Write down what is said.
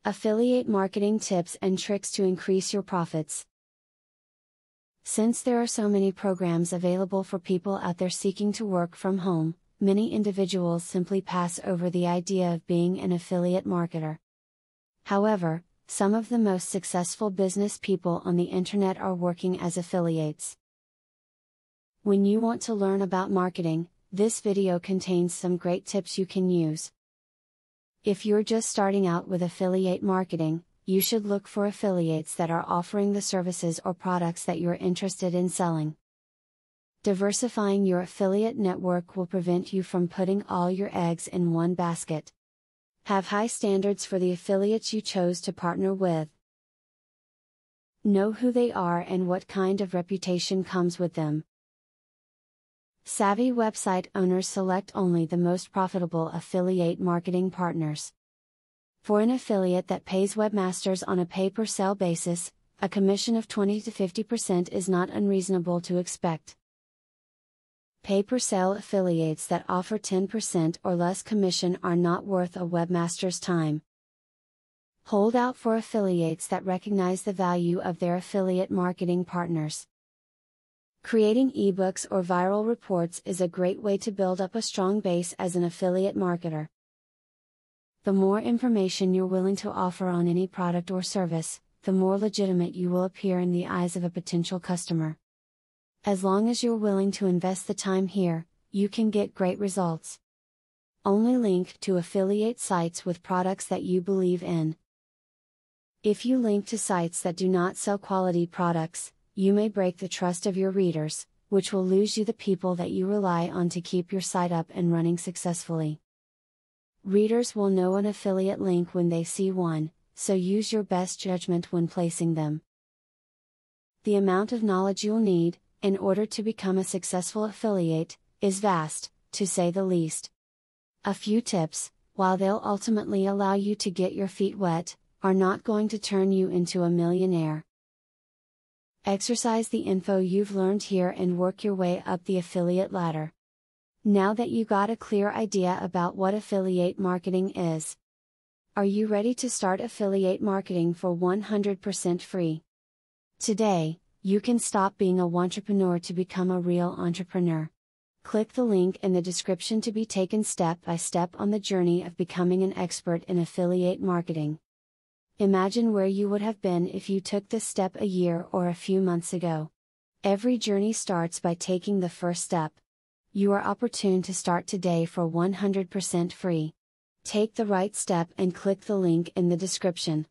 Affiliate marketing tips and tricks to increase your profits. Since there are so many programs available for people out there seeking to work from home, many individuals simply pass over the idea of being an affiliate marketer. However, some of the most successful business people on the internet are working as affiliates. When you want to learn about marketing, this video contains some great tips you can use. If you're just starting out with affiliate marketing, you should look for affiliates that are offering the services or products that you're interested in selling. Diversifying your affiliate network will prevent you from putting all your eggs in one basket. Have high standards for the affiliates you chose to partner with. Know who they are and what kind of reputation comes with them. Savvy website owners select only the most profitable affiliate marketing partners. For an affiliate that pays webmasters on a pay-per-sale basis, a commission of 20 to 50% is not unreasonable to expect. Pay-per-sale affiliates that offer 10% or less commission are not worth a webmaster's time. Hold out for affiliates that recognize the value of their affiliate marketing partners. Creating eBooks or viral reports is a great way to build up a strong base as an affiliate marketer. The more information you're willing to offer on any product or service, the more legitimate you will appear in the eyes of a potential customer. As long as you're willing to invest the time here, you can get great results. Only link to affiliate sites with products that you believe in. If you link to sites that do not sell quality products, you may break the trust of your readers, which will lose you the people that you rely on to keep your site up and running successfully. Readers will know an affiliate link when they see one, so use your best judgment when placing them. The amount of knowledge you'll need, in order to become a successful affiliate, is vast, to say the least. A few tips, while they'll ultimately allow you to get your feet wet, are not going to turn you into a millionaire. Exercise the info you've learned here and work your way up the affiliate ladder. Now that you got a clear idea about what affiliate marketing is, are you ready to start affiliate marketing for 100% free? Today, you can stop being a wantrepreneur to become a real entrepreneur. Click the link in the description to be taken step by step on the journey of becoming an expert in affiliate marketing. Imagine where you would have been if you took this step a year or a few months ago. Every journey starts by taking the first step. You are opportune to start today for 100% free. Take the right step and click the link in the description.